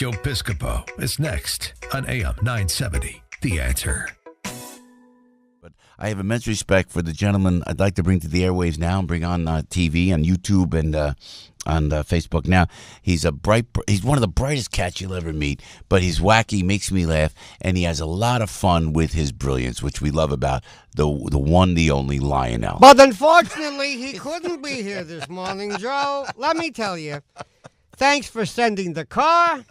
Joe Piscopo is next on AM970. The Answer. But I have immense respect for the gentleman I'd like to bring to the airwaves now and bring on TV, on YouTube, and on Facebook now. He's one of the brightest cats you'll ever meet, but he's wacky, makes me laugh, and he has a lot of fun with his brilliance, which we love about the one, the only Lionel. But unfortunately, he couldn't be here this morning, Joe. Let me tell you. Thanks for sending the car.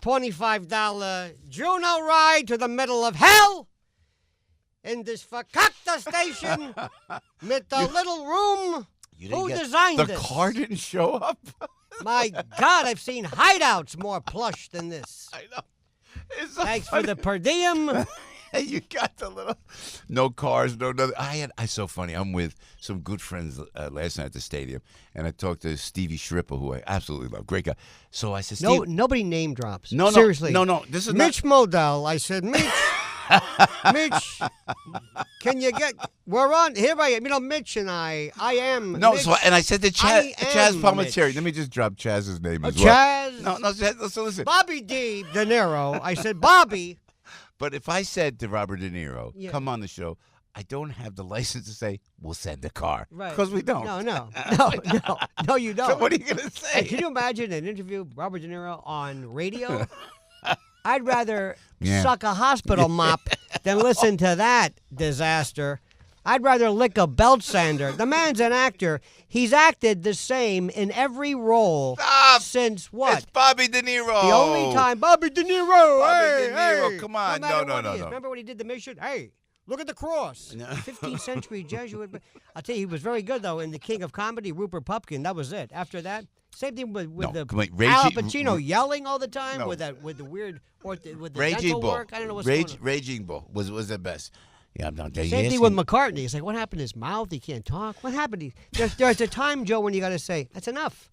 $25 Juno ride to the middle of hell. In this fakakta station with the little room. Who designed this? The car didn't show up? My God, I've seen hideouts more plush than this. I know. Thanks for the per diem. You got the little... No cars, no nothing. I so funny. I'm with some good friends last night at the stadium, and I talked to Stevie Shripper, who I absolutely love. Great guy. So I said, Steve... Nobody name drops. No, seriously. No. This is Mitch Modell. I said, Mitch... Mitch, can you get? We're on here. I am. Mitch and I am. No, Mitch, and I said to Chaz Palminteri. Mitch. Let me just drop Chaz's name as well. Chaz. No. So listen. Bobby De Niro. I said Bobby. But if I said to Robert De Niro, "Come on the show," I don't have the license to say we'll send the car, right? Because we don't. No, you don't. So what are you gonna say? Hey, can you imagine an interview with Robert De Niro on radio? I'd rather suck a hospital mop than listen to that disaster. I'd rather lick a belt sander. The man's an actor. He's acted the same in every role since what? It's Bobby De Niro. The only time Bobby De Niro. Bobby De Niro. Come on. No. Remember when he did The Mission? Hey, look at the cross. 15th century Jesuit. I'll tell you, he was very good, though, in The King of Comedy, Rupert Pupkin. That was it. After that, same thing with Al Pacino yelling all the time with the weird with the dental work. I don't know what's going on. Raging Bull was the best. Yeah, I'm not. Same thing with McCartney. It's like, what happened to his mouth? He can't talk. What happened? There's a time, Joe, when you got to say that's enough.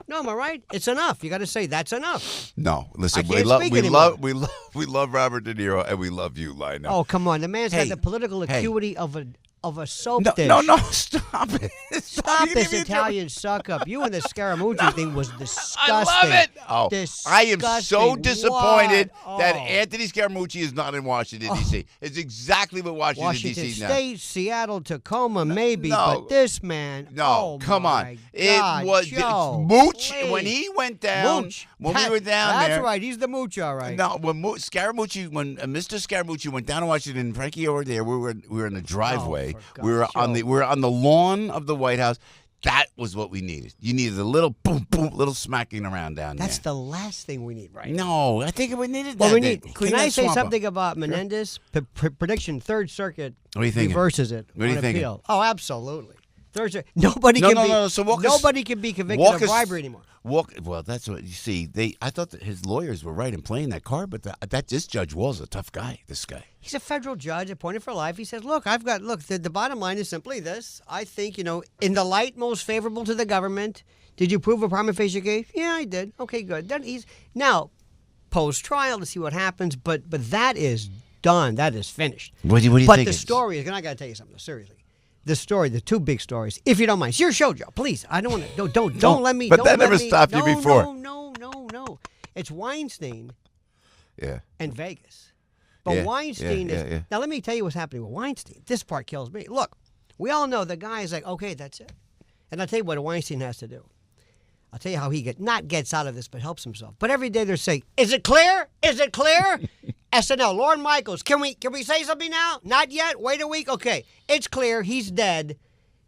No, am I right? It's enough. You got to say that's enough. No, listen. We love Robert De Niro, and we love you, Lionel. Oh, come on. The man's got the political acuity of a soap dish. No, stop it. Stop this Italian suck-up. You and the Scaramucci thing was disgusting. I love it. Oh, disgusting. I am so disappointed that Anthony Scaramucci is not in Washington, D.C. It's exactly what Washington D.C. now. State, Seattle, Tacoma, maybe, but this man. No, come on. God, it was Joe, Mooch please. when he went down. Mooch. When we were down that's there. That's right. He's the Mooch, all right. No, when Mr. Scaramucci went down to Washington, and Frankie over there, we were in the driveway. We were on the lawn of the White House. That was what we needed. You needed a little boom, little smacking around down there. That's the last thing we need, right? No, I think we needed that. Well, can I say something about Menendez? Prediction: Third Circuit reverses it. What are you thinking? Appeal. Oh, absolutely. Third Circuit. Nobody can be convicted of bribery anymore. Well, that's what you see. I thought that his lawyers were right in playing that card, but this Judge Wall's a tough guy. This guy. He's a federal judge appointed for life. He says, "Look, the bottom line is simply this. I think, in the light most favorable to the government, did you prove a prima facie case? Yeah, I did. Okay, good. Then he's now post trial to see what happens, but that is done. That is finished. What do you think? But the story is, and I got to tell you something seriously. The two big stories, if you don't mind. It's your show, Joe. Please, I don't want to. Don't let me. But that never stopped you before. No. It's Weinstein. Yeah. And Vegas. But Weinstein is. Now, let me tell you what's happening with Weinstein. This part kills me. Look, we all know the guy is like, okay, that's it. And I'll tell you what Weinstein has to do. I'll tell you how he gets out of this, but helps himself. But every day they're saying, is it clear? Is it clear? SNL, Lorne Michaels, can we say something now? Not yet? Wait a week? Okay. It's clear. He's dead.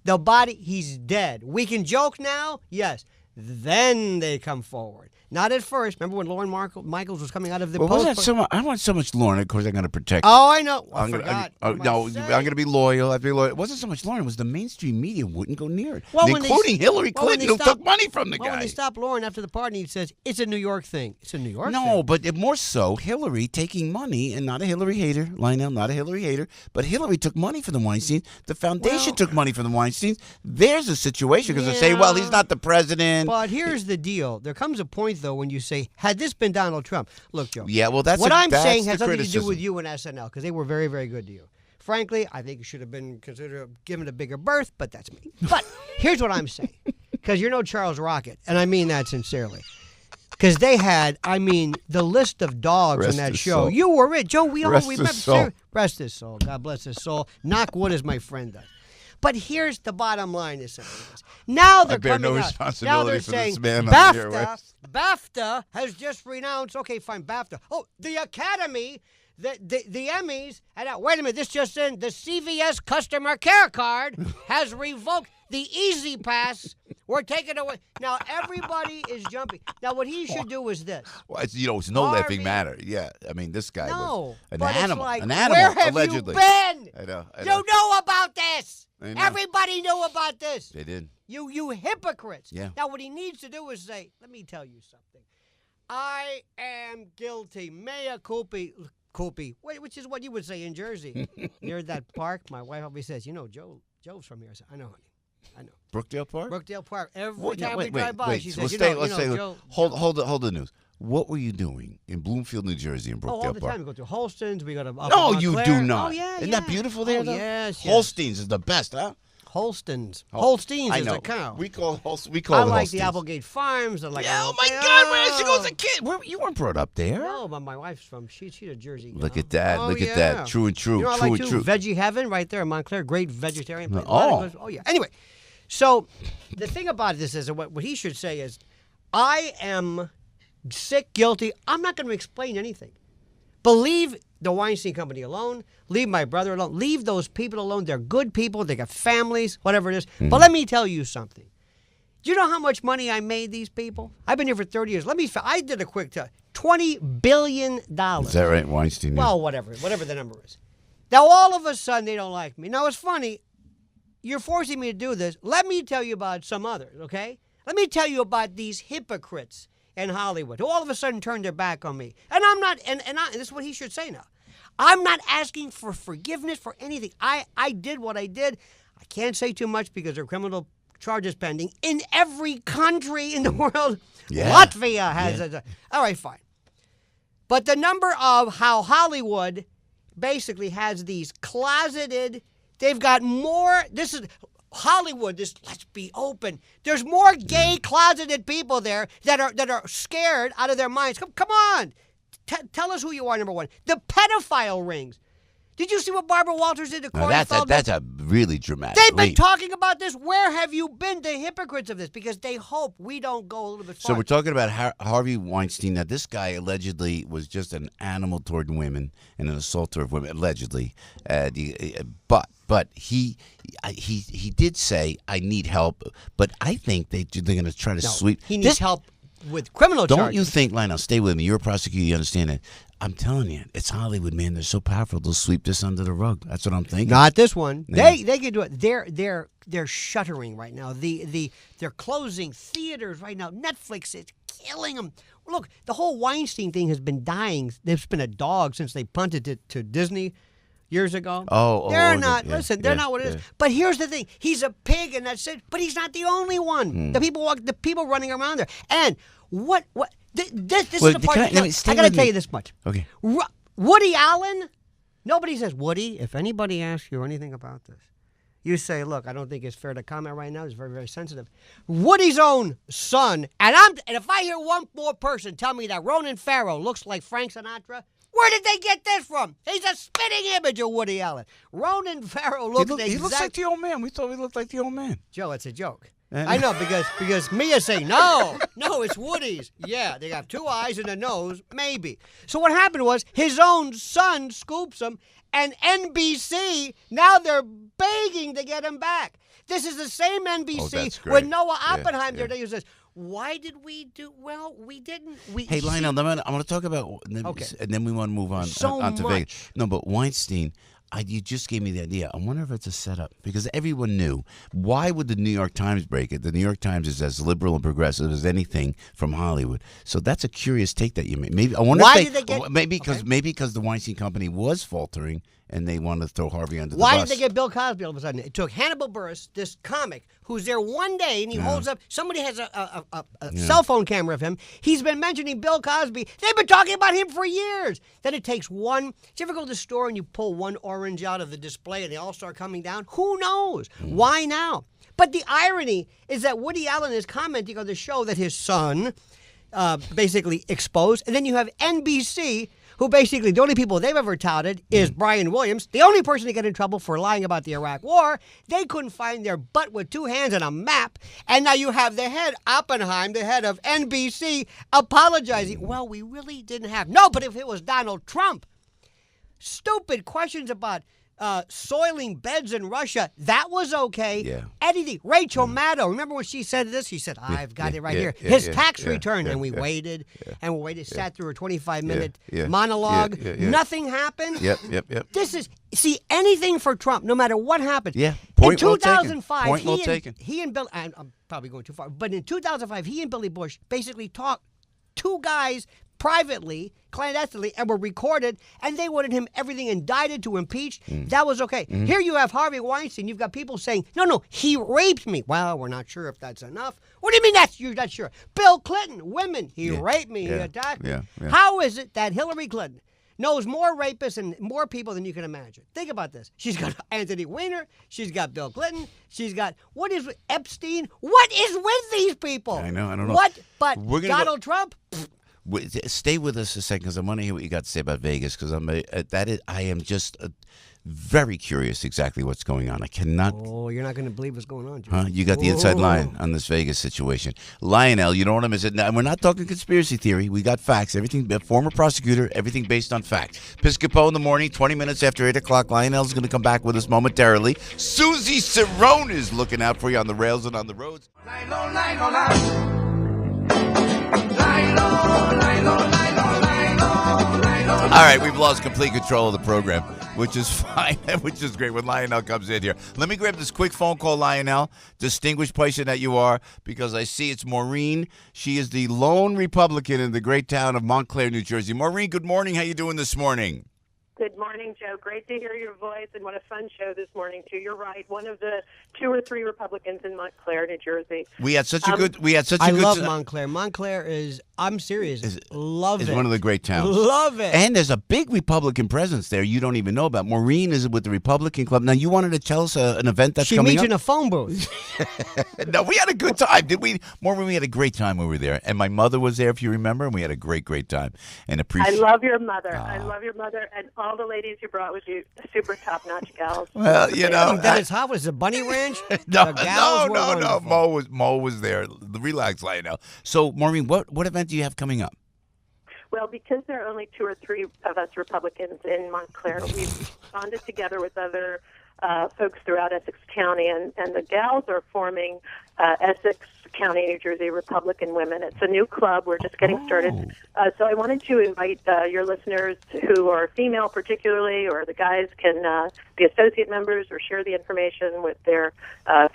The body, he's dead. We can joke now? Yes. Then they come forward. Not at first. Remember when Lorne Michaels was coming out of the post? I want so much Lorne. Of course, I'm going to protect. Oh, I know. I'm going to be loyal. I'd be loyal. It wasn't so much Lorne. It was the mainstream media wouldn't go near it, including Hillary Clinton, who took money from the guy. When they stopped Lorne after the party, he says, it's a New York thing. It's a New York thing. No, but more so, Hillary taking money, and not a Hillary hater, Lionel, not a Hillary hater, but Hillary took money from the Weinsteins. The foundation took money from the Weinsteins. There's a situation, because they say, well, he's not the president. But here's the deal. There comes a point, though, when you say, had this been Donald Trump. Look, Joe. Yeah, well, what I'm saying has nothing to do with you and SNL, because they were very, very good to you. Frankly, I think you should have been given a bigger berth, but that's me. But here's what I'm saying, because you're no Charles Rocket, and I mean that sincerely. Because they had, I mean, the list of dogs Rest in that his show. soul. You were it, Joe. We all Rest his remember. soul. Rest his soul. God bless his soul. Knock wood, as my friend does. But here's the bottom line: is simply this. Now they're I bear no coming out. Now responsibility they're for saying this man on the BAFTA. airwaves. BAFTA has just renounced. Okay, fine, BAFTA. Oh, the Academy. The Emmys, and wait a minute, this just in, the CVS customer care card has revoked the Easy Pass. We're taking away. Now, everybody is jumping. Now, what he should do is this. Well, it's no laughing matter. Yeah, I mean, this guy was an animal. Like, an animal, where have allegedly. you been? I know. You know about this. I know. Everybody knew about this. They did. You hypocrites. Yeah. Now, what he needs to do is say, let me tell you something. I am guilty. Mea culpa. Which is what you would say in Jersey. Near that park, my wife always says, Joe's from here. I said, I know, honey. I know. Brookdale Park? Brookdale Park. Every time we drive by, she so says, let's say, Joe. Hold the news. What were you doing in Bloomfield, New Jersey, in Brookdale all the Park? time. We go to Holston's. We go to No, you do not. Oh, yeah, Isn't that beautiful there, though? Yes. Holstein's is the best, huh? Holstein's. Oh, Holstein's I is know. a cow. We call I it like Holstein's. the Applegate Farms. I like Oh, my God, where did she go as a kid? You weren't brought up there. No, but my wife's from, she's a Jersey gal. Look at that. Oh, Look at that. True and true. You know, I true like and too, true. Veggie Heaven right there in Montclair. Great vegetarian place. Oh. Yeah. Anyway, so the thing about this is what he should say is, I am sick, guilty. I'm not going to explain anything. Believe the Weinstein Company alone. Leave my brother alone. Leave those people alone. They're good people. They got families, whatever it is. Mm-hmm. But let me tell you something. Do you know how much money I made these people? I've been here for 30 years. I did a quick test. $20 billion. Is that right, Weinstein? Well, whatever the number is. Now, all of a sudden, they don't like me. Now, it's funny. You're forcing me to do this. Let me tell you about some others, okay? Let me tell you about these hypocrites in Hollywood who all of a sudden turned their back on me. And I'm not, and this is what he should say now. I'm not asking for forgiveness for anything. I did what I did. I can't say too much because there are criminal charges pending in every country in the world. Yeah. Latvia has it. All right, fine. But the number of how Hollywood basically has these closeted, they've got more, this is Hollywood, let's be open. There's more gay closeted people there that are scared out of their minds. Come on. Tell us who you are, number one. The pedophile rings. Did you see what Barbara Walters did to Corey Feldman? That's a really dramatic They've been leap. talking about this. Where have you been, the hypocrites of this? Because they hope we don't go a little bit far. So we're talking about Harvey Weinstein. Now, this guy allegedly was just an animal toward women and an assaulter of women, allegedly. But he did say, I need help. But I think they're going to try to sweep. He needs help with criminal charges. Don't you think, Lionel, stay with me. You're a prosecutor. You understand it. I'm telling you, it's Hollywood, man. They're so powerful. They'll sweep this under the rug. That's what I'm thinking. Not this one. Yeah. They can do it. They're shuttering right now. They're closing theaters right now. Netflix is killing them. Look, the whole Weinstein thing has been dying. There's been a dog since they punted it to Disney years ago. They're not. Yeah, listen, they're not what it is. But here's the thing: he's a pig, and that's it. But he's not the only one. The people running around there, and what. This is the part. I got to tell you this much. Okay. Woody Allen. Nobody says, Woody, if anybody asks you anything about this, you say, look, I don't think it's fair to comment right now. It's very, very sensitive. Woody's own son, and if I hear one more person tell me that Ronan Farrow looks like Frank Sinatra, where did they get this from? He's a spitting image of Woody Allen. Ronan Farrow looks He looks like the old man. We thought he looked like the old man. Joe, it's a joke. I know, because Mia saying, no, it's Woody's. Yeah, they have two eyes and a nose, maybe. So what happened was his own son scoops him, and NBC, now they're begging to get him back. This is the same NBC when Noah Oppenheimer says, why did we do, well, we didn't. Hey, Lionel, I want to talk about, and then we want to move on to Vegas. No, but Weinstein, you just gave me the idea. I wonder if it's a setup because everyone knew. Why would the New York Times break it? The New York Times is as liberal and progressive as anything from Hollywood. So that's a curious take that you made. Maybe I wonder maybe because the Weinstein Company was faltering and they wanted to throw Harvey under the bus. Why did they get Bill Cosby all of a sudden? It took Hannibal Buress, this comic, who's there one day and he holds up. Somebody has a cell phone camera of him. He's been mentioning Bill Cosby. They've been talking about him for years. Then it takes one. Did you ever go to the store and you pull one orange out of the display and they all start coming down? Who knows? Why now? But the irony is that Woody Allen is commenting on the show that his son basically exposed. And then you have NBC, who basically the only people they've ever touted is Brian Williams, the only person to get in trouble for lying about the Iraq War. They couldn't find their butt with two hands on a map. And now you have the head, Oppenheim, the head of NBC, apologizing. Well, we really didn't have. No, but if it was Donald Trump, stupid questions about soiling beds in Russia, that was okay. Yeah. Anything. Rachel Maddow, remember when she said this? She said, I've got it right here. His tax return. And we waited, and we waited, sat through a 25-minute monologue. Nothing happened. Yep. This is, see, anything for Trump, no matter what happened. Yeah. In 2005, Point well taken. He and Bill, I'm probably going too far, but in 2005, he and Billy Bush basically talked, two guys privately, clandestinely, and were recorded, and they wanted him everything indicted to impeach. That was okay. Here you have Harvey Weinstein. You've got people saying, no, he raped me. Well, we're not sure if that's enough. What do you mean you're not sure? Bill Clinton, women, he raped me, he attacked me. How is it that Hillary Clinton knows more rapists and more people than you can imagine? Think about this. She's got Anthony Weiner. She's got Bill Clinton. She's got, what is Epstein? What is with these people? I don't know. What? But Donald Trump? Stay with us a second, because I want to hear what you got to say about Vegas, because I am just very curious exactly what's going on. I cannot. Oh, you're not going to believe what's going on, Jim. Huh? You got the inside line on this Vegas situation. Lionel, you know what I'm saying? Now, we're not talking conspiracy theory. We got facts. Everything, former prosecutor, everything based on fact. Piscopo in the morning, 20 minutes after 8 o'clock. Lionel's going to come back with us momentarily. Susie Cerrone is looking out for you on the rails and on the roads. All right, we've lost complete control of the program, which is fine, which is great when Lionel comes in here. Let me grab this quick phone call, Lionel, distinguished person that you are, because I see it's Maureen. She is the lone Republican in the great town of Montclair, New Jersey. Maureen, good morning. How you doing this morning? Good morning, Joe. Great to hear your voice, and what a fun show this morning, too. You're right. One of the 2 or 3 Republicans in Montclair, New Jersey. We had such a good. I love Montclair. Montclair is. I'm serious. Love it. It's one of the great towns. Love it. And there's a big Republican presence there you don't even know about. Maureen is with the Republican Club. Now, you wanted to tell us an event that's coming up? She meets in a phone booth. No, we had a good time, did we? Maureen, we had a great time when we were there. And my mother was there, if you remember, and we had a great, great time. And I love your mother. I love your mother and all the ladies you brought with you. Super top-notch gals. Well, you know. Dennis Hop was a Bunny Ranch? No. Mo was there. Relax, Lionel. So, Maureen, what event do you have coming up? Well, because there are only 2 or 3 of us Republicans in Montclair, we've bonded together with other folks throughout Essex County, and the gals are forming Essex County, New Jersey Republican Women. It's a new club. We're just getting started. So I wanted to invite your listeners who are female particularly, or the guys can be associate members or share the information with their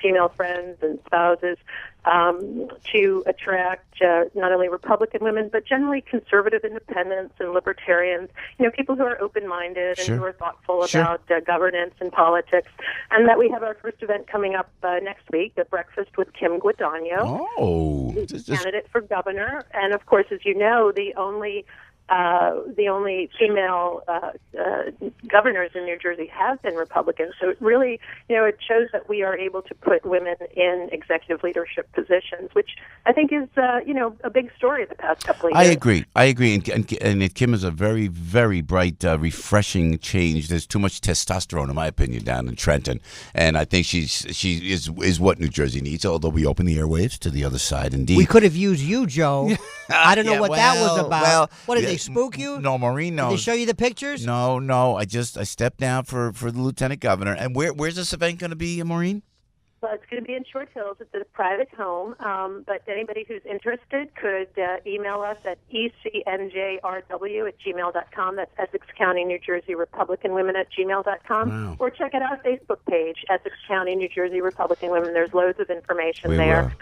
female friends and spouses to attract not only Republican women, but generally conservative independents and libertarians, people who are open-minded and who are thoughtful about governance and politics. And that we have our first event coming up next week, a breakfast with Kim Guadagno, candidate for governor. And, of course, as you know, the only female governors in New Jersey have been Republicans. So it really, it shows that we are able to put women in executive leadership positions, which I think is, a big story the past couple of years. I agree. And Kim is a very, very bright, refreshing change. There's too much testosterone, in my opinion, down in Trenton. And I think she is what New Jersey needs, although we open the airwaves to the other side, indeed. We could have used you, Joe. I don't know what that was about. Well, what did they spook you? No, Maureen, no. Did they show you the pictures? No. I stepped down for the lieutenant governor. And where's this event going to be, Maureen? Well, it's going to be in Short Hills. It's at a private home, but anybody who's interested could email us at ecnjrw@gmail.com. That's Essex County, New Jersey Republican Women @gmail.com. Wow. Or check out our Facebook page, Essex County, New Jersey Republican Women. There's loads of information there.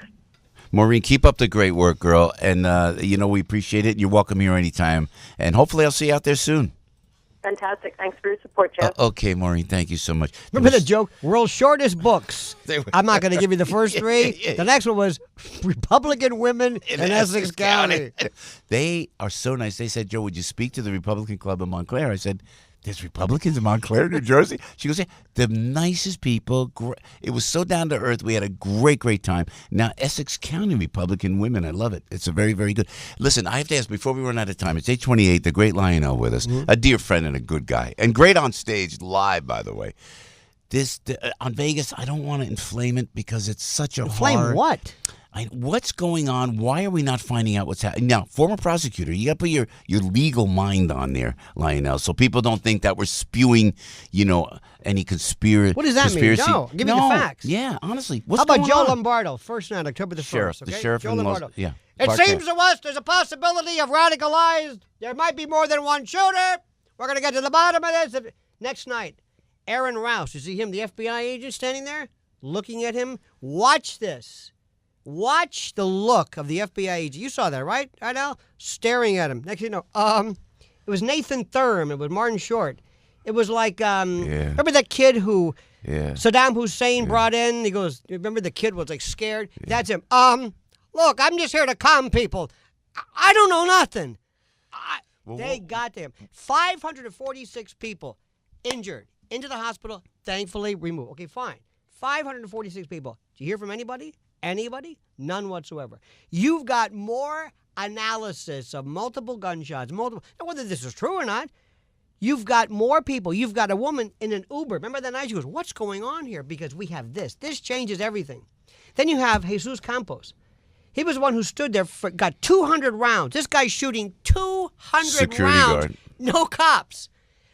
Maureen, keep up the great work, girl. And, we appreciate it. You're welcome here anytime. And hopefully I'll see you out there soon. Fantastic. Thanks for your support, Jeff. Okay, Maureen, thank you so much. Remember the joke, world's shortest books. I'm not going to give you the first 3. The next one was Republican Women in Essex County. They are so nice. They said, Joe, would you speak to the Republican Club in Montclair? I said, There's Republicans in Montclair, New Jersey. She goes, yeah, the nicest people. It was so down to earth. We had a great time. Now, Essex County Republican women, I love it. It's a very, very good. Listen, I have to ask, before we run out of time, it's 8:28, the great Lionel with us, a dear friend and a good guy, and great on stage, live, by the way. On Vegas, I don't want to inflame it because it's such a Inflame what? What's going on? Why are we not finding out what's happening? Now, former prosecutor, you got to put your legal mind on there, Lionel, so people don't think that we're spewing, any conspiracy. What does that mean? No, give me the facts. Yeah, honestly. How about Joe Lombardo, first night, October the 1st? The sheriff Joe in Lombardo. yeah. It seems to us there's a possibility of radicalized. There might be more than one shooter. We're going to get to the bottom of this. Next night, Aaron Rouse, you see him, the FBI agent standing there, looking at him. Watch this. Watch the look of the FBI agent. You saw that, right, Al? Staring at him. Next thing you know, it was Nathan Thurm. It was Martin Short. It was like, remember that kid who Saddam Hussein brought in? He goes, remember the kid was like scared? Yeah. That's him. Look, I'm just here to calm people. I don't know nothing. They got him. 546 people injured, into the hospital, thankfully removed. Okay, fine. 546 people. Did you hear from anybody? Anybody? None whatsoever. You've got more analysis of multiple gunshots, now whether this is true or not. You've got more people. You've got a woman in an Uber. Remember that night? She goes, what's going on here? Because we have this. This changes everything. Then you have Jesus Campos. He was the one who stood there, got 200 rounds. This guy's shooting 200 Security rounds. Guard. No cops.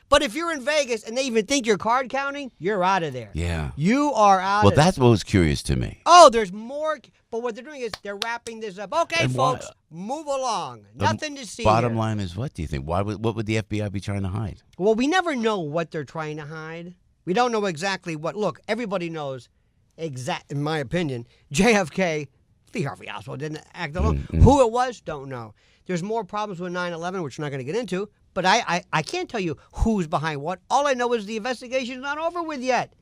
But if you're in Vegas and they even think you're card counting, you're out of there. Yeah. You are out of there. Well, that's what was curious to me. Oh, there's more. But what they're doing is they're wrapping this up. Okay, and folks, move along. Nothing to see Bottom here. line is what, do you think? What would the FBI be trying to hide? Well, we never know what they're trying to hide. We don't know exactly what. Look, everybody knows, in my opinion, JFK, Lee Harvey Oswald didn't act alone. Mm-hmm. Who it was, don't know. There's more problems with 9/11, which we're not going to get into. But I can't tell you who's behind what. All I know is the investigation's not over with yet.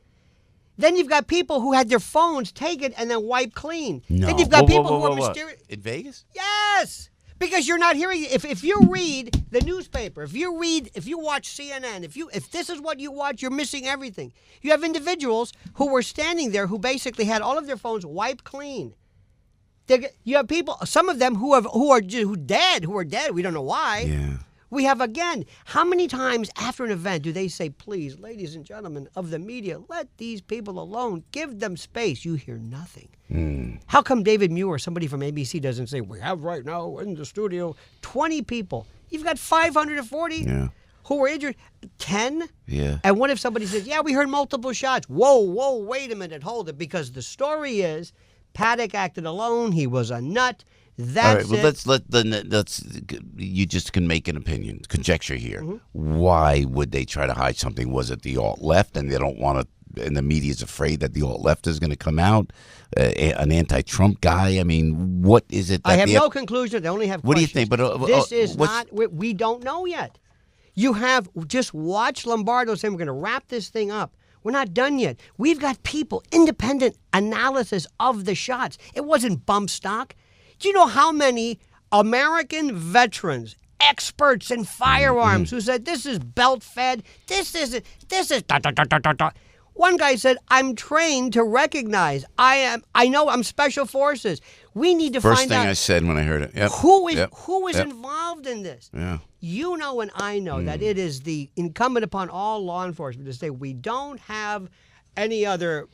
Then you've got people who had their phones taken and then wiped clean. No. Then you've got people who are mysterious. In Vegas? Yes. Because you're not hearing. If you read the newspaper, if you watch CNN, if this is what you watch, you're missing everything. You have individuals who were standing there who basically had all of their phones wiped clean. You have people, some of them who are dead. We don't know why. Yeah. We have, again, how many times after an event do they say, please, ladies and gentlemen of the media, let these people alone. Give them space. You hear nothing. How come David Muir, somebody from ABC, doesn't say, we have right now in the studio 20 people. You've got 540 who were injured. 10? Yeah. And what if somebody says, yeah, we heard multiple shots. Whoa, wait a minute, hold it. Because the story is Paddock acted alone. He was a nut. That's all right, well, let's you just can make an opinion, conjecture here. Mm-hmm. Why would they try to hide something? Was it the alt-left and they don't want to, and the media's afraid that the alt-left is going to come out, an anti-Trump guy? I mean, what is it? That I have no conclusion. They only have questions. What do you think? But this is not, we don't know yet. You have, just watch Lombardo saying we're going to wrap this thing up. We're not done yet. We've got people, independent analysis of the shots. It wasn't bump stock. Do you know how many American veterans, experts in firearms, who said this is belt fed, this is da, da, da, da, da, da. One guy said, I'm trained to recognize. I know I'm special forces. We need to find out. First thing I said when I heard it. Yep. Who is involved in this? Yeah. You know and I know that it is the incumbent upon all law enforcement to say we don't have any other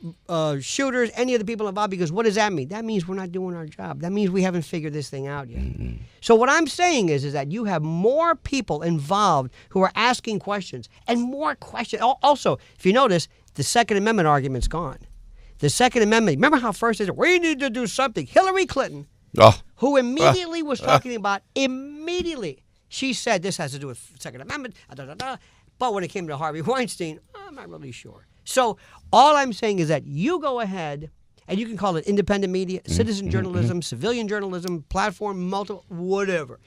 shooters, any other people involved, because what does that mean? That means we're not doing our job. That means we haven't figured this thing out yet. So what I'm saying is that you have more people involved who are asking questions and more questions. Also, if you notice, the Second Amendment argument's gone. The Second Amendment, remember how first they said, we need to do something. Hillary Clinton, who immediately was talking about, she said this has to do with Second Amendment, but when it came to Harvey Weinstein, I'm not really sure. So all I'm saying is that you go ahead, and you can call it independent media, citizen journalism, civilian journalism, platform, multiple, whatever.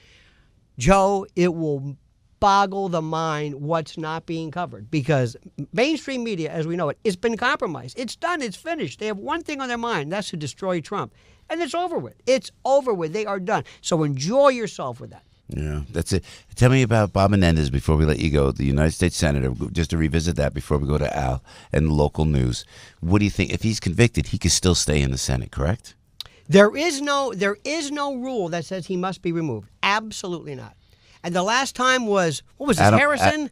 Joe, it will boggle the mind what's not being covered, because mainstream media, as we know it, it's been compromised. It's done. It's finished. They have one thing on their mind, that's to destroy Trump. And it's over with. It's over with. They are done. So enjoy yourself with that. Yeah, that's it. Tell me about Bob Menendez before we let you go, the United States Senator, just to revisit that before we go to Al and local news. What do you think? If he's convicted, he could still stay in the Senate, correct? There is no rule that says he must be removed. Absolutely not. And the last time was, what was this, Harrison?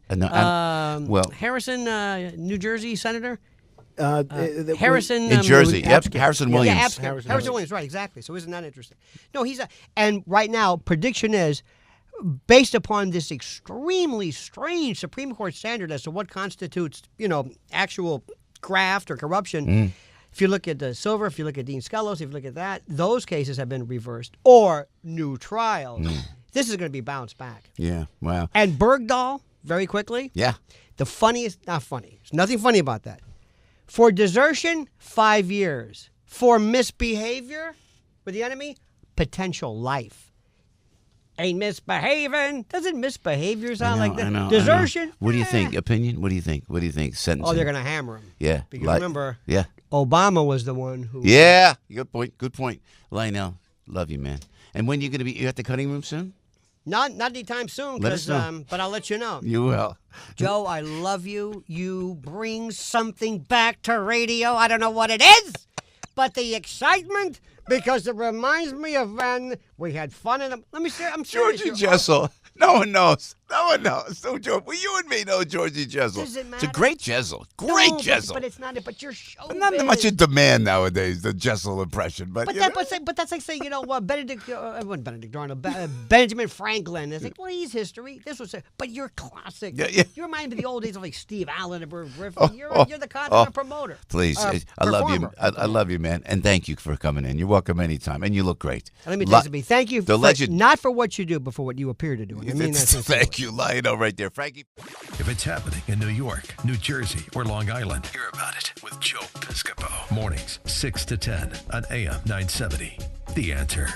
Harrison, New Jersey Senator? Harrison in Jersey. Harrison Williams. Harrison Williams, right, exactly. So isn't that interesting? No, and right now, prediction is, based upon this extremely strange Supreme Court standard as to what constitutes, actual graft or corruption, if you look at Silver, if you look at Dean Skelos, if you look at that, those cases have been reversed or new trials. This is going to be bounced back. Yeah, wow. And Bergdahl, very quickly. Yeah. The funniest, not funny. There's nothing funny about that. For desertion, 5 years. For misbehavior with the enemy, potential life. Ain't misbehaving. Doesn't misbehavior sound like that? I know, desertion? What do you think? Opinion? What do you think? Sentencing? Oh, they're going to hammer him. Yeah. Because remember, yeah. Obama was the one who... Yeah. Good point. Lionel, love you, man. And when you at the cutting room soon? Not anytime soon, but I'll let you know. You will. Joe, I love you. You bring something back to radio. I don't know what it is, but the excitement, because it reminds me of when we had fun in them. Let me see. I'm serious. Georgie Jessel. No one knows. No, George. Well, you and me know Georgie Jessel. Does it matter? It's a great Jessel. Great Jessel. But it's not. But your show. Not that much in demand nowadays. The Jessel impression, but that's like saying, Benedict Arnold, Benjamin Franklin. It's like, well, he's history. This was, but you're classic. Yeah. You remind me of the old days of like Steve Allen and Bert Griffin. You're the consummate promoter. Please, I love you. I love you, man, and thank you for coming in. You're welcome anytime, and you look great. Let me tell you something. Thank you, legend, not for what you do, but for what you appear to do. I mean, thank you, Lionel, right there, Frankie. If it's happening in New York, New Jersey, or Long Island, hear about it with Joe Piscopo. Mornings, 6 to 10 on AM 970. The Answer.